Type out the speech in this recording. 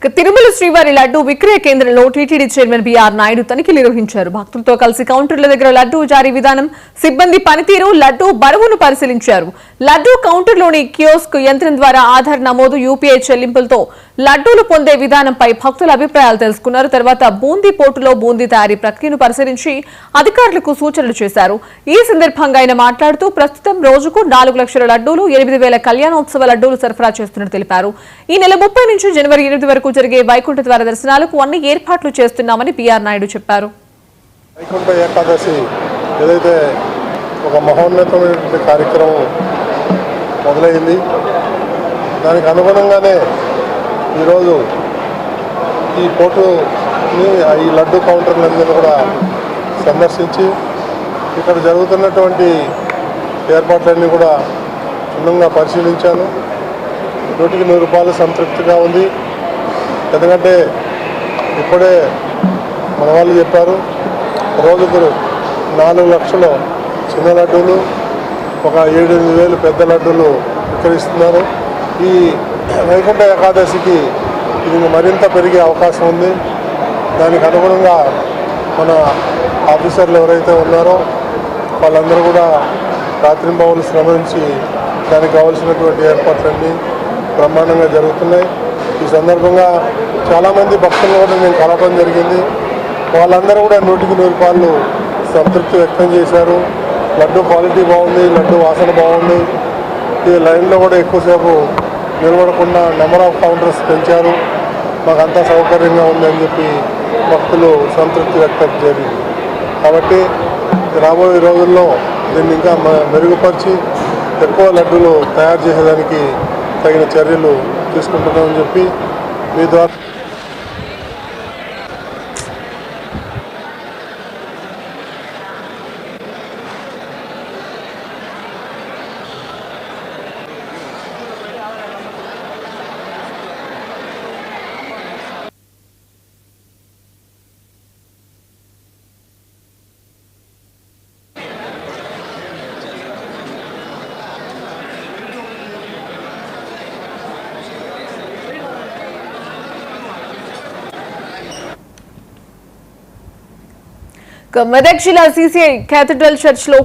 తిరుమల శ్రీవారి లడ్డు విక్రయ కేంద్రంలో టీటీడీ చైర్మన్ బిఆర్ నాయుడు తనిఖీలు నిర్వహించారు. భక్తులతో కలిసి కౌంటర్ల దగ్గర లడ్డు జారీ విధానం, సిబ్బంది పనితీరు, లడ్డు బరువును పరిశీలించారు. లడ్డు కౌంటర్లోని కియోస్క్ యంత్రం ద్వారా ఆధార్ నమోదు, యూపీఐ చెల్లింపులతో లడ్డూలు పొందే విధానంపై భక్తుల అభిప్రాయాలు తెలుసుకున్నారు. తర్వాత బూందీ పోటులో బూందీ తయారీ ప్రక్రియను పరిశీలించి అధికారులకు సూచనలు చేశారు. ఈ సందర్భంగా ఆయన మాట్లాడుతూ ప్రస్తుతం రోజుకు 4 లక్షల లడ్డూలు, 8,000 కళ్యాణోత్సవ లడ్డూలు సరఫరా చేస్తున్నట్టు తెలిపారు. ఈ నెల 30 నుంచి జనవరి 8 వరకు జరిగే వైకుంఠ ద్వార దర్శనాలకు అన్ని ఏర్పాట్లు చేస్తున్నామని బిఆర్ నాయుడు చెప్పారు. వైకుంఠ ఏకాదశి ఏదైతే ఒక మహోన్నతమైనటువంటి కార్యక్రమం మొదలైంది, దానికి అనుగుణంగానే ఈరోజు ఈ పోటుని ఈ లడ్డు కౌంటర్లందరూ కూడా సందర్శించి ఇక్కడ జరుగుతున్నటువంటి ఏర్పాట్లన్నీ కూడా క్షుణ్ణంగా పరిశీలించాను. 100కి 100 రూపాయలు సంతృప్తిగా ఉంది. ఎందుకంటే ఇప్పుడే మన వాళ్ళు చెప్పారు, రోజుకు 4 లక్షలు చిన్న లడ్డూలు, ఒక 7,000 పెద్ద లడ్డూలు విక్రయిస్తున్నారు. ఈ వైకుంఠ ఏకాదశికి ఇది మరింత పెరిగే అవకాశం ఉంది. దానికి అనుగుణంగా మన ఆఫీసర్లు ఎవరైతే ఉన్నారో వాళ్ళందరూ కూడా రాత్రింబవళ్ళు శ్రమించి దానికి కావాల్సినటువంటి ఏర్పాట్లన్నీ బ్రహ్మాండంగా జరుగుతున్నాయి. ఈ సందర్భంగా చాలామంది భక్తులను కూడా నేను కలవడం జరిగింది. వాళ్ళందరూ కూడా 100కి 100 రూపాయలు సంతృప్తి వ్యక్తం చేశారు. లడ్డు క్వాలిటీ బాగుంది, లడ్డు వాసన బాగుంది. ఈ లైన్లో కూడా ఎక్కువసేపు నిలబడకుండా నెంబర్ ఆఫ్ కౌంటర్స్ పెంచారు. మాకంతా సౌకర్యంగా ఉందని చెప్పి భక్తులు సంతృప్తి వ్యక్తం జరిగింది. కాబట్టి రాబోయే రోజుల్లో దీన్ని ఇంకా మెరుగుపరిచి ఎక్కువ లడ్డూలు తయారు చేసేదానికి తగిన చర్యలు తీసుకుంటున్నామని చెప్పి మీ ద్వారా మెదక్ జిల్లా సీసీఐ కేథడ్రల్ చర్చ్ లో